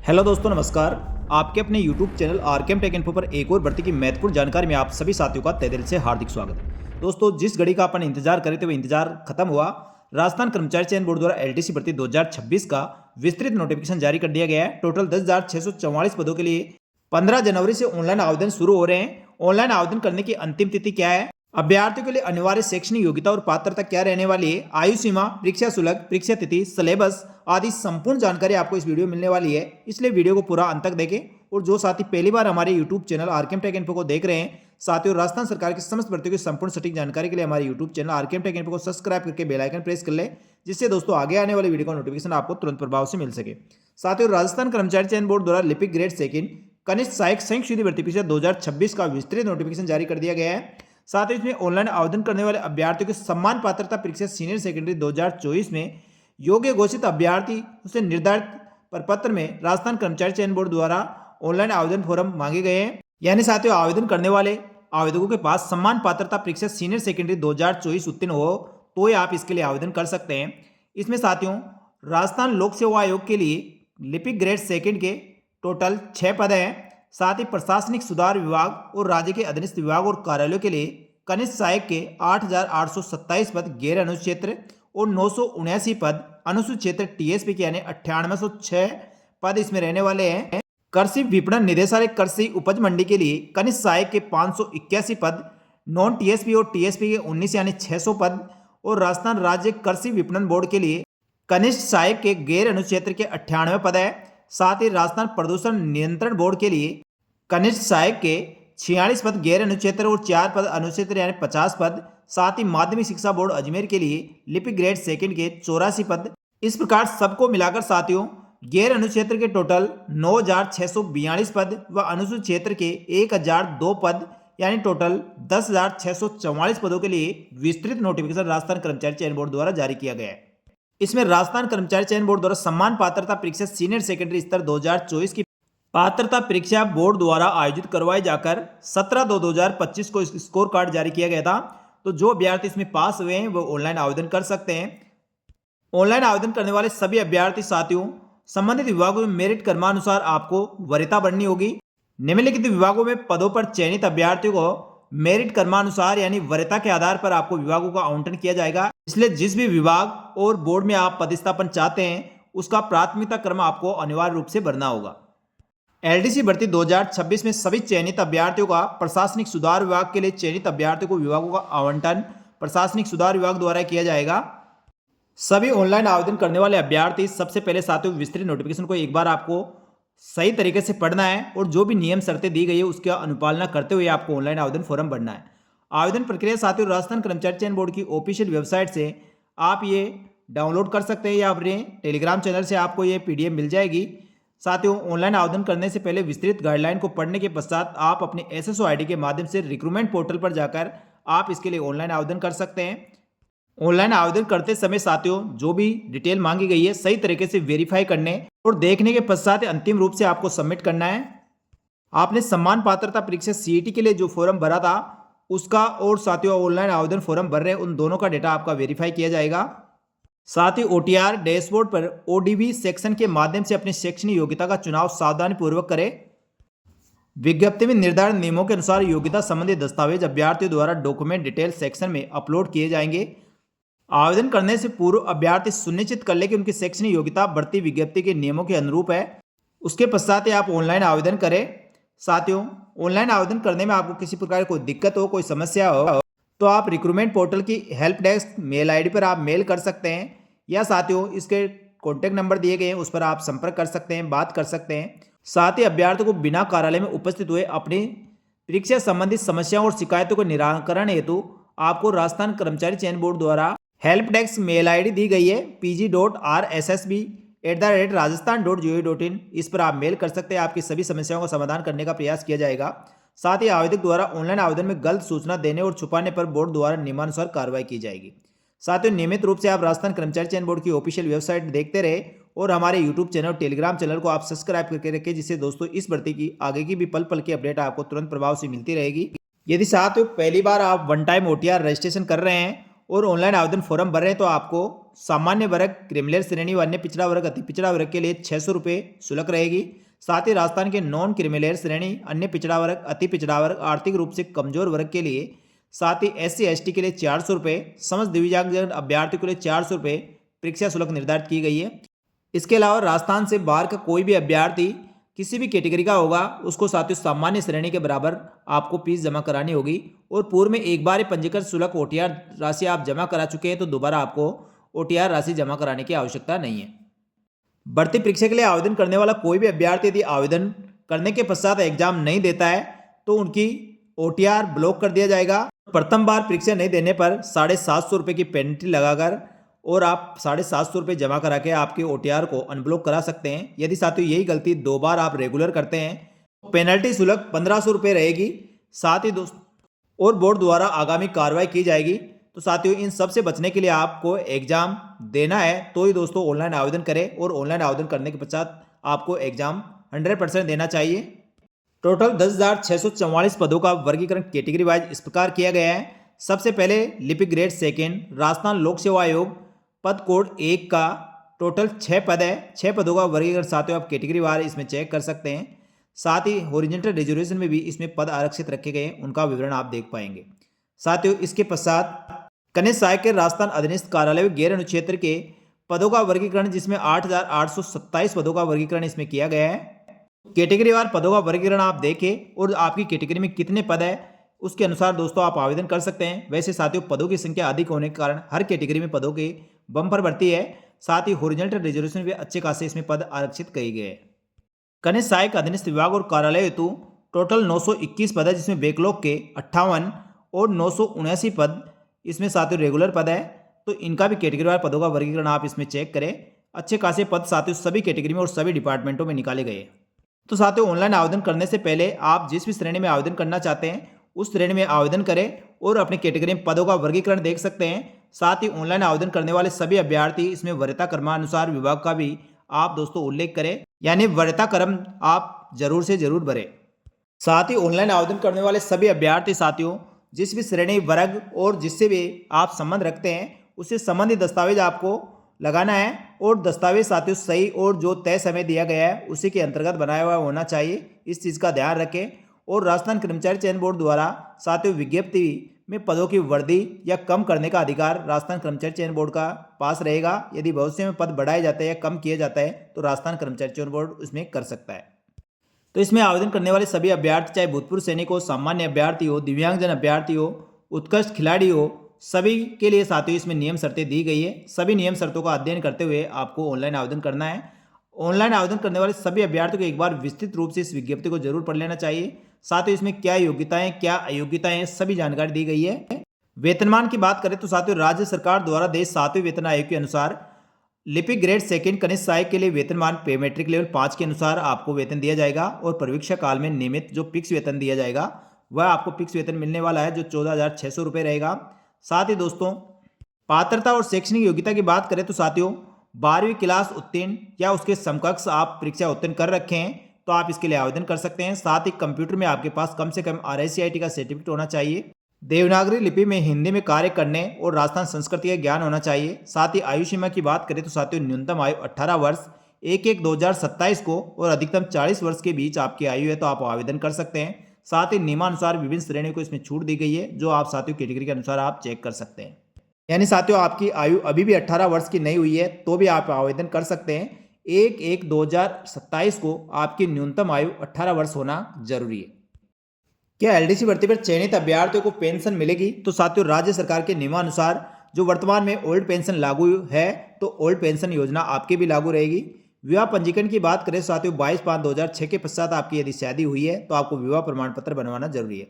Hello दोस्तों, नमस्कार। आपके अपने YouTube channel RKM take info पर एक और भर्ती की महत्वपूर्ण जानकारी में आप सभी साथियों का तहे दिल से हार्दिक स्वागत है। दोस्तों, जिस घड़ी का अपन इंतजार कर रहे थे वो इंतजार खत्म हुआ। राजस्थान कर्मचारी चयन बोर्ड द्वारा एलटीसी भर्ती 2026 का विस्तृत नोटिफिकेशन जारी कर दिया गया है। टोटल 10,644 पदों के लिए 15 जनवरी से ऑनलाइन आवेदन शुरू हो रहे हैं। ऑनलाइन आवेदन करने की अंतिम तिथि क्या है, अभ्यर्थियों के लिए अनिवार्य शैक्षणिक योग्यता और पात्रता क्या रहने वाली है, आयु सीमा, परीक्षा शुल्क, परीक्षा तिथि, सिलेबस आदि संपूर्ण जानकारी आपको इस वीडियो में मिलने वाली है। इसलिए वीडियो को पूरा अंत तक देखें। और जो साथी पहली बार हमारे YouTube channel RKM take info को देख रहे हैं, साथियों, राजस्थान सरकार की समस्त भर्तियों की संपूर्ण सटीक जानकारी के लिए हमारे YouTube channel RKM take info को सब्सक्राइब करके बेल आइकन प्रेस कर ले, जिससे दोस्तों आगे आने वाली वीडियो का नोटिफिकेशन आपको तुरंत प्रभाव से मिल सके। साथियों, राजस्थान कर्मचारी चयन बोर्ड द्वारा लिपिक ग्रेड सेकंड कनिष्ठ सहायक संयुक्त सीधी भर्ती परीक्षा 2026 का विस्तृत नोटिफिकेशन जारी कर दिया गया है। साथ ही इसमें ऑनलाइन आवेदन करने वाले अभ्यर्थियों की सम्मान पात्रता परीक्षा सीनियर सेकेंडरी 2024 में योग्य घोषित अभ्यर्थी उसे निर्धारित प्रपत्र में राजस्थान कर्मचारी चयन बोर्ड द्वारा ऑनलाइन आवेदन फॉर्म मांगे गए हैं। यानी साथियों, आवेदन करने वाले आवेदकों के पास सम्मान पात्रता परीक्षा सीनियर सेकेंडरी 2024 उत्तीर्ण हो तो ही आप इसके लिए आवेदन कर सकते हैं। इसमें साथियों, राजस्थान लोक सेवा आयोग के लिए लिपिक ग्रेड सेकंड के टोटल 6 पद हैं। साथ ही प्रशासनिक सुधार विभाग और राज्य के अधीनस्थ विभाग और कार्यालयों के लिए कनिष्ठ सहायक के 8,827 पद गैर अनुक्षेत्र और 979 पद अनुसूचित क्षेत्र टीएसपी के यानी 9806 पद इसमें रहने वाले हैं। कृषि विपणन निदेशालय कृषि उपज मंडी के लिए कनिष्ठ सहायक के 581 पद, नॉन टीएसपी और टीएसपी के 19 यानी 600 पद और राजस्थान राज्य कृषि विपणन बोर्ड के लिए कनिष्ठ सहायक के गैर अनुक्षेत्र के 98 पद है। साथ ही राजस्थान प्रदूषण नियंत्रण बोर्ड के लिए कनिष्ठ सहायक के 46 पद गैर अनुक्षेत्र और 4 पद अनुक्षेत्र यानी 50 पद। साथ ही माध्यमिक शिक्षा बोर्ड अजमेर के लिए लिपिक ग्रेड सेकंड के 84 पद। इस प्रकार सबको मिलाकर साथियों, गैर अनुक्षेत्र के टोटल 9,642 पद व अनुसूचित क्षेत्र के 1,002 पद यानी टोटल 10,644 पदों के लिए विस्तृत नोटिफिकेशन राजस्थान कर्मचारी चयन बोर्ड द्वारा जारी किया गया है। इसमें राजस्थान कर्मचारी चयन बोर्ड द्वारा सम्मान पात्रता परीक्षा सीनियर सेकेंडरी स्तर 2024 की पात्रता परीक्षा बोर्ड द्वारा आयोजित करवाई जाकर 17/2/2025 को स्कोर कार्ड जारी किया गया था। तो जो अभ्यर्थी इसमें पास हुए हैं वो ऑनलाइन आवेदन कर सकते हैं। ऑनलाइन आवेदन करने वाले सभी अभ्यर्थी साथियों, संबंधित विभागों में मेरिट क्रमानुसार आपको वरीयता बढ़नी होगी। निम्नलिखित विभागों में पदों पर चयनित अभ्यर्थियों को मेरिट क्रमानुसार यानी वरीयता के आधार पर आपको विभागों का आवंटन किया जाएगा। इसलिए जिस भी विभाग और बोर्ड में आप पदस्थापन चाहते हैं उसका प्राथमिकता क्रम आपको अनिवार्य रूप से भरना होगा। एलडीसी भर्ती 2026 में सभी चयनित अभ्यर्थियों का प्रशासनिक सुधार विभाग के लिए चयनित अभ्यर्थियों को विभागों का आवंटन प्रशासनिक सुधार विभाग द्वारा किया जाएगा। सभी ऑनलाइन आवेदन करने वाले अभ्यर्थी सबसे पहले साथियों, विस्तृत नोटिफिकेशन को एक बार आपको सही तरीके से पढ़ना है और जो भी नियम शर्तें दी गई है उसका अनुपालना करते हुए आपको ऑनलाइन आवेदन फॉर्म भरना है। आवेदन प्रक्रिया साथियों, राजस्थान कर्मचारी चयन बोर्ड की ऑफिशियल वेबसाइट से आप ये डाउनलोड कर सकते हैं या अपने टेलीग्राम चैनल से आपको ये पीडीएफ मिल जाएगी। साथियों, ऑनलाइन आवेदन करने से पहले विस्तृत गाइडलाइन को पढ़ने के पश्चात आप अपने एसएसओ आईडी के माध्यम से रिक्रूटमेंट पोर्टल पर जाकर आप इसके लिए ऑनलाइन आवेदन कर सकते हैं। ऑनलाइन आवेदन करते समय साथियों, जो भी डिटेल मांगी गई है सही तरीके से वेरीफाई करने और देखने के पश्चात अंतिम रूप से आपको सबमिट करना है। आपने सम्मान पात्रता परीक्षा सीईटी के लिए जो फॉर्म भरा था उसका और साथियों ऑनलाइन आवेदन फॉर्म भर रहे हैं उन दोनों का डेटा आपका वेरीफाई किया जाएगा। साथ ही ओटीआर डैशबोर्ड पर ओडीबी सेक्शन के माध्यम से अपनी शैक्षणिक योग्यता का चुनाव सावधानी पूर्वक करें। विज्ञप्ति में निर्धारित नियमों के अनुसार योग्यता संबंधी दस्तावेज अभ्यर्थियों द्वारा डॉक्यूमेंट डिटेल सेक्शन में अपलोड किए जाएंगे। आवेदन करने से पूर्व अभ्यर्थी सुनिश्चित कर ले कि उनकी शैक्षणिक योग्यता बढ़ती विज्ञप्ति के नियमों के अनुरूप है। उसके पश्चात ही आप ऑनलाइन आवेदन करें। साथियों, ऑनलाइन आवेदन करने में आपको किसी प्रकार की कोई दिक्कत हो, कोई समस्या हो तो आप रिक्रूटमेंट पोर्टल की हेल्प डेस्क मेल आईडी पर आप मेल कर सकते हैं या साथियों इसके कॉन्टैक्ट नंबर दिए गए हैं उस पर आप संपर्क कर सकते हैं, बात कर सकते हैं। साथ ही अभ्यर्थी को बिना कार्यालय में उपस्थित हुए अपनी परीक्षा संबंधित समस्याओं और शिकायतों के निराकरण हेतु आपको राजस्थान कर्मचारी चयन बोर्ड द्वारा हेल्प डेस्क मेल आईडी दी गई है pg.rssb@rajasthan.gov.in। इस पर आप मेल कर सकते हैं। आपकी सभी समस्याओं का समाधान करने का प्रयास किया जाएगा। साथ ही आवेदक द्वारा ऑनलाइन आवेदन में गलत सूचना देने और छुपाने पर बोर्ड द्वारा नियमानुसार कार्रवाई की जाएगी। साथियों, नियमित रूप से आप राजस्थान कर्मचारी चयन बोर्ड की ऑफिशियल वेबसाइट देखते रहे और हमारे यूट्यूब चैनल टेलीग्राम चैनल को आप सब्सक्राइब करके रखें, जिससे दोस्तों इस भर्ती की आगे की भी पल पल की अपडेट आपको तुरंत प्रभाव से मिलती रहेगी। यदि साथियों पहली बार आप वन टाइम ओटीआर रजिस्ट्रेशन कर रहे हैं और ऑनलाइन आवेदन फॉर्म भर रहे हैं तो आपको सामान्य वर्ग, क्रिमिनल श्रेणी व अन्य पिछड़ा वर्ग, अति पिछड़ा वर्ग के लिए 600 रुपये शुल्क रहेगी। साथ ही राजस्थान के नॉन क्रिमिनल श्रेणी, अन्य पिछड़ा वर्ग, अति पिछड़ा वर्ग, आर्थिक रूप से कमजोर वर्ग के लिए, साथ ही SC/ST के लिए 400 रुपये, समस्त दिव्यांगजन अभ्यर्थियों के लिए 400 रुपये परीक्षा शुल्क निर्धारित की गई है। इसके अलावा राजस्थान से बाहर का कोई भी अभ्यर्थी किसी भी कैटेगरी का होगा उसको साथियों सामान्य श्रेणी के बराबर आपको फीस जमा करानी होगी। और पूर्व में एक बार पंजीकरण शुल्क OTR राशि आप जमा करा चुके हैं तो दोबारा आपको OTR राशि जमा कराने की आवश्यकता नहीं है। भर्ती परीक्षा के लिए आवेदन करने वाला कोई भी अभ्यर्थी यदि आवेदन करने के पश्चात एग्जाम नहीं देता है तो उनकी OTR ब्लॉक कर दिया जाएगा। प्रथम बार परीक्षा नहीं देने पर 750 रुपये की पेनल्टी लगाकर और आप 750 रुपये जमा करा के आपके OTR को अनब्लॉक करा सकते हैं। यदि साथियों यही गलती 2 बार आप रेगुलर करते हैं तो पेनल्टी शुल्क 1500 रुपये रहेगी। साथ ही दोस्तों और बोर्ड द्वारा आगामी कार्रवाई की जाएगी। तो साथियों इन सब से बचने के लिए आपको एग्जाम देना है तो ही दोस्तों ऑनलाइन आवेदन करें, और ऑनलाइन आवेदन करने के पश्चात आपको एग्जाम 100% देना चाहिए। टोटल 10,644 पदों का वर्गीकरण कैटेगरी वाइज इस प्रकार किया गया है। सबसे पहले लिपिक ग्रेड सेकेंड, राजस्थान लोक सेवा आयोग पद कोड 1 का टोटल 6 पद है। 6 पदों का वर्गीकरण साथियों आप कैटेगरी वार इसमें चेक कर सकते हैं। साथ ही हॉरिजॉन्टल रिजर्वेशन में भी इसमें पद आरक्षित रखे गए हैं, उनका विवरण आप देख पाएंगे। साथियों इसके पश्चात कनिष्ठ सहायक के राजस्थान अधीनस्थ कार्यालय गैर अनुक्षेत्र के पदों का वर्गीकरण जिसमें 8,827 पदों का वर्गीकरण इसमें किया गया है। कैटेगरी वार पदों का वर्गीकरण आप देखें और आपकी कैटेगरी में कितने पद है उसके अनुसार दोस्तों आप आवेदन कर सकते हैं। वैसे साथियों पदों की संख्या अधिक होने के कारण हर कैटेगरी में पदों की बम्पर भर्ती है। साथ ही हॉरिजॉन्टल रिजर्वेशन भी अच्छे खासे इसमें पद आरक्षित किए गए हैं। कनिष्ठ सहायक अधीनस्थ विभाग और कार्यालय हेतु टोटल 921 पद है जिसमें बैकलॉग के 58 और 979 पद इसमें साथियों रेगुलर पद है। तो इनका भी कैटेगरी वार पदों का वर्गीकरण आप इसमें चेक करें। अच्छे खासे पद साथियों सभी कैटेगरी में और सभी डिपार्टमेंटों में निकाले गए। तो साथियों ऑनलाइन आवेदन करने से पहले आप जिस भी श्रेणी में आवेदन करना चाहते हैं उस श्रेणी में आवेदन करें और अपनी कैटेगरी में पदों का वर्गीकरण देख सकते हैं। साथ ही ऑनलाइन आवेदन करने वाले सभी अभ्यर्थी इसमें वरीयता क्रमानुसार विभाग का भी आप दोस्तों उल्लेख करें, यानी वरीयता क्रम आप जरूर से जरूर भरें। साथ ही ऑनलाइन आवेदन करने वाले सभी अभ्यर्थी साथियों जिस भी श्रेणी वर्ग और जिससे भी आप संबंध रखते हैं उससे संबंधित दस्तावेज आपको लगाना है, और दस्तावेज साथियों सही और जो तय समय दिया गया है उसी के अंतर्गत बनाया हुआ होना चाहिए। इस चीज़ का ध्यान रखें। और राजस्थान कर्मचारी चयन बोर्ड द्वारा साथियों विज्ञप्ति में पदों की वृद्धि या कम करने का अधिकार राजस्थान कर्मचारी चयन बोर्ड का पास रहेगा। यदि भविष्य में पद बढ़ाए जाते हैं या कम किए जाता है तो राजस्थान कर्मचारी चयन बोर्ड उसमें कर सकता है। तो इसमें आवेदन करने वाले सभी अभ्यर्थी चाहे भूतपूर्व सैनिक हो, सामान्य अभ्यर्थी हो, दिव्यांगजन अभ्यर्थी हो, उत्कृष्ट खिलाड़ी हो, सभी के लिए साथियों इसमें नियम शर्तें दी गई है। सभी नियम शर्तों का अध्ययन करते हुए आपको ऑनलाइन आवेदन करना है। ऑनलाइन आवेदन करने वाले सभी अभ्यर्थियों को एक बार विस्तृत रूप से इस विज्ञप्ति को जरूर पढ़ लेना चाहिए। साथ ही इसमें क्या योग्यताएं क्या अयोग्यताएं सभी जानकारी दी गई है। वेतनमान की बात करें तो साथियों राज्य सरकार द्वारा देश 7वें वेतन आयोग के अनुसार लिपिक ग्रेड सेकेंड कनिष्ठ सहायक के लिए वेतनमान पे मैट्रिक लेवल 5 के अनुसार आपको वेतन दिया जाएगा, और परीक्षा काल में नियमित जो फिक्स वेतन दिया जाएगा वह आपको फिक्स वेतन मिलने वाला है जो 14,600 रुपये रहेगा। साथ ही दोस्तों पात्रता और शैक्षणिक योग्यता की बात करें तो साथियों 12वीं क्लास उत्तीर्ण या उसके समकक्ष आप परीक्षा उत्तीर्ण कर रखे हैं तो आप इसके लिए आवेदन कर सकते हैं। साथ ही कंप्यूटर में आपके पास कम से कम RICIT का सर्टिफिकेट होना चाहिए। देवनागरी लिपि में हिंदी में कार्य करने और राजस्थान संस्कृति का ज्ञान होना चाहिए। साथ ही आयु सीमा की बात करें तो साथियों न्यूनतम आयु 18 वर्ष 1/1/2027 को और अधिकतम 40 वर्ष के बीच आपकी आयु है तो आप आवेदन कर सकते हैं। साथ ही नियमानुसार विभिन्न श्रेणियों को इसमें छूट दी गई है जो आप साथियों कैटेगरी के अनुसार आप चेक कर सकते हैं। यानी साथियों आपकी आयु अभी भी 18 वर्ष की नहीं हुई है तो भी आप आवेदन कर सकते हैं। 1/1/2027 को आपकी न्यूनतम आयु 18 वर्ष होना जरूरी है। क्या LDC भर्ती पर चयनित अभ्यर्थियों को पेंशन मिलेगी? तो साथियों राज्य सरकार के नियमानुसार जो वर्तमान में ओल्ड पेंशन लागू है तो ओल्ड पेंशन योजना आपकी भी लागू रहेगी। विवाह पंजीकरण की बात करें साथियों 22/5/2006 के पश्चात आपकी यदि शादी हुई है तो आपको विवाह प्रमाण पत्र बनवाना जरूरी है।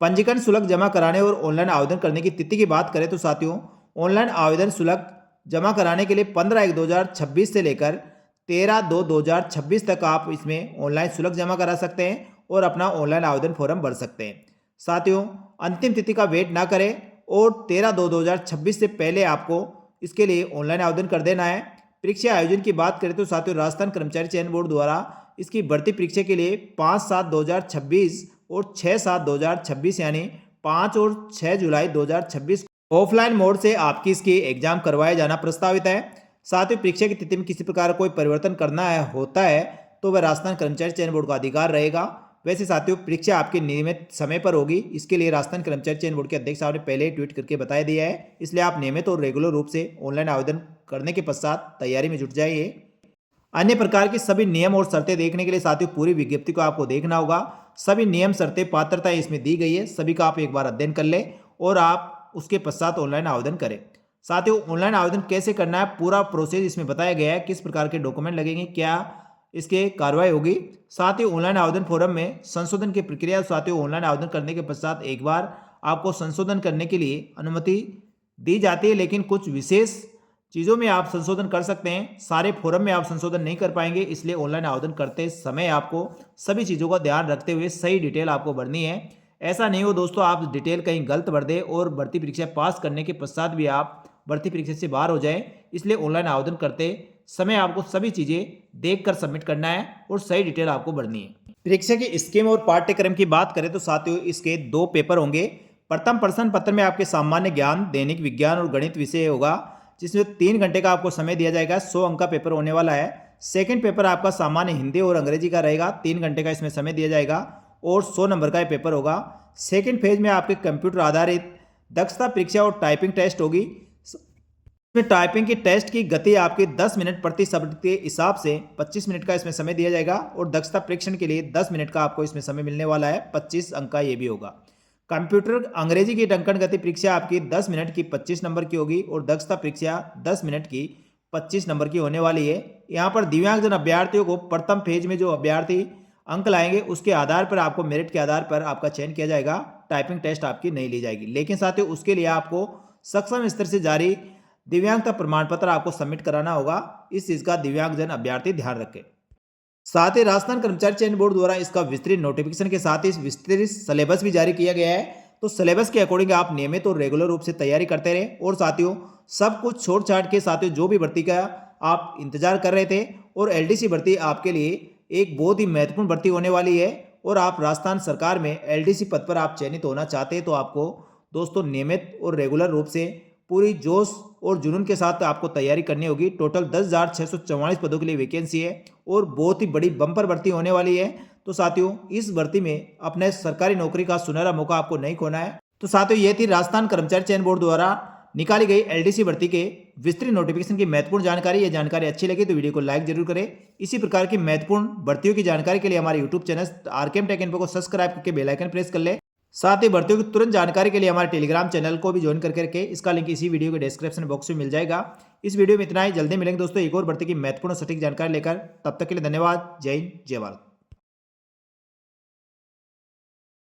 पंजीकरण शुल्क जमा कराने और ऑनलाइन आवेदन करने की तिथि की बात करें तो साथियों ऑनलाइन आवेदन शुल्क जमा कराने के लिए 15/1/2026 से लेकर 13/2/2026 तक आप इसमें ऑनलाइन शुल्क जमा करा सकते हैं और अपना ऑनलाइन आवेदन फॉर्म भर सकते हैं। साथियों अंतिम तिथि का वेट ना करें और 13/2/2026 से पहले आपको इसके लिए ऑनलाइन आवेदन कर देना है। परीक्षा आयोजन की बात करें तो साथियों राजस्थान कर्मचारी चयन बोर्ड द्वारा इसकी भर्ती परीक्षा के लिए 5/7/2026 और 6/7/2026 यानी 5 और 6 जुलाई 2026 ऑफलाइन मोड से आपकी इसकी एग्जाम करवाया जाना प्रस्तावित है। साथ ही परीक्षा की तिथि में किसी प्रकार कोई परिवर्तन करना है होता है तो वह राजस्थान कर्मचारी चयन बोर्ड का अधिकार रहेगा। वैसे साथियों, परीक्षा आपके नियमित समय पर होगी। इसके लिए राजस्थान कर्मचारी चयन बोर्ड के अध्यक्ष साहब ने पहले ही ट्वीट करके बता दिया है। इसलिए आप नियमित और रेगुलर रूप से ऑनलाइन आवेदन करने के पश्चात तैयारी में जुट जाइए। अन्य प्रकार के सभी नियम और शर्तें देखने के लिए साथियों पूरी विज्ञप्ति को आपको देखना होगा। सभी नियम शर्तें पात्रताएं इसमें दी गई है, सभी का आप एक बार अध्ययन कर ले और आप उसके पश्चात ऑनलाइन आवेदन करें। साथियों, ऑनलाइन आवेदन कैसे करना है पूरा प्रोसेस इसमें बताया गया है, किस प्रकार के डॉक्यूमेंट लगेंगे, क्या इसके कार्रवाई होगी। साथ ही ऑनलाइन आवेदन फोरम में संशोधन की प्रक्रिया। साथियों, ऑनलाइन आवेदन करने के पश्चात एक बार आपको संशोधन करने के लिए अनुमति दी जाती है, लेकिन कुछ विशेष चीज़ों में आप संशोधन कर सकते हैं। सारे फोरम में आप संशोधन नहीं कर पाएंगे, इसलिए ऑनलाइन आवेदन करते समय आपको सभी चीज़ों का ध्यान रखते हुए सही डिटेल आपको भरनी है। ऐसा नहीं हो दोस्तों आप डिटेल कहीं गलत भर दें और भर्ती परीक्षा पास करने के पश्चात भी आप भर्ती परीक्षा से बाहर हो जाएं। इसलिए ऑनलाइन आवेदन करते समय आपको सभी चीज़ें देखकर सबमिट करना है और सही डिटेल आपको भरनी है। परीक्षा के स्कीम और पाठ्यक्रम की बात करें तो साथियों इसके 2 पेपर होंगे। प्रथम प्रश्न पत्र में आपके सामान्य ज्ञान, दैनिक विज्ञान और गणित विषय होगा, जिसमें 3 घंटे का आपको समय दिया जाएगा। 100 अंक का पेपर होने वाला है। सेकंड पेपर आपका सामान्य हिंदी और अंग्रेजी का रहेगा। 3 घंटे का इसमें समय दिया जाएगा और 100 नंबर का ये पेपर होगा। सेकंड फेज में आपके कंप्यूटर आधारित दक्षता परीक्षा और टाइपिंग टेस्ट होगी। इसमें टाइपिंग की टेस्ट की गति आपकी 10 मिनट प्रति शब्द के हिसाब से 25 मिनट का इसमें समय दिया जाएगा और दक्षता परीक्षण के लिए 10 मिनट का आपको इसमें समय मिलने वाला है। 25 अंक का ये भी होगा। कंप्यूटर अंग्रेजी की टंकण गति परीक्षा आपकी 10 मिनट की 25 नंबर की होगी और दक्षता परीक्षा 10 मिनट की 25 नंबर की होने वाली है। यहाँ पर दिव्यांगजन अभ्यर्थियों को प्रथम फेज में जो अभ्यर्थी अंक लाएंगे उसके आधार पर आपको मेरिट के आधार पर आपका चयन किया जाएगा। टाइपिंग टेस्ट आपकी नहीं ली जाएगी, लेकिन साथियों उसके लिए आपको सक्षम स्तर से जारी दिव्यांगता प्रमाण पत्र आपको सबमिट कराना होगा। इस चीज का दिव्यांगजन अभ्यर्थी ध्यान रखें। साथ ही राजस्थान कर्मचारी चयन बोर्ड द्वारा इसका विस्तृत नोटिफिकेशन के साथ ही विस्तृत सिलेबस भी जारी किया गया है। तो सिलेबस के अकॉर्डिंग आप नियमित और रेगुलर रूप से तैयारी करते रहे। और साथियों सब कुछ छोड़ छाट के साथियों जो भी भर्ती का आप इंतजार कर रहे थे और एलडीसी भर्ती आपके लिए एक बहुत ही महत्वपूर्ण भर्ती होने वाली है और आप राजस्थान सरकार में एलडीसी पद पर आप चयनित होना चाहते हैं तो आपको दोस्तों नियमित और रेगुलर रूप से पूरी जोश और जुनून के साथ आपको तैयारी करनी होगी। टोटल 10,644 पदों के लिए वैकेंसी है और बहुत ही बड़ी बम्पर भर्ती होने वाली है। तो साथियों इस भर्ती में अपने सरकारी नौकरी का सुनहरा मौका आपको नहीं खोना है। तो साथियों ये थी राजस्थान कर्मचारी चयन बोर्ड द्वारा निकाली गई एलडीसी भर्ती के विस्तृत नोटिफिकेशन की महत्वपूर्ण जानकारी। ये जानकारी अच्छी लगी तो वीडियो को लाइक जरूर करें। इसी प्रकार की महत्वपूर्ण भर्तियों की जानकारी के लिए हमारे YouTube channel RKM take info को सब्सक्राइब करके बेल आइकन प्रेस कर ले। साथ ही भर्तियों की तुरंत जानकारी के लिए हमारे टेलीग्राम चैनल को भी ज्वाइन करके रखें। इसका लिंक इसी वीडियो के डिस्क्रिप्शन बॉक्स में मिल जाएगा। इस वीडियो में इतना ही, जल्दी मिलेंगे दोस्तों एक और भर्ती की महत्वपूर्ण सटीक जानकारी लेकर। तब तक के लिए धन्यवाद। जय हिंद, जय भारत।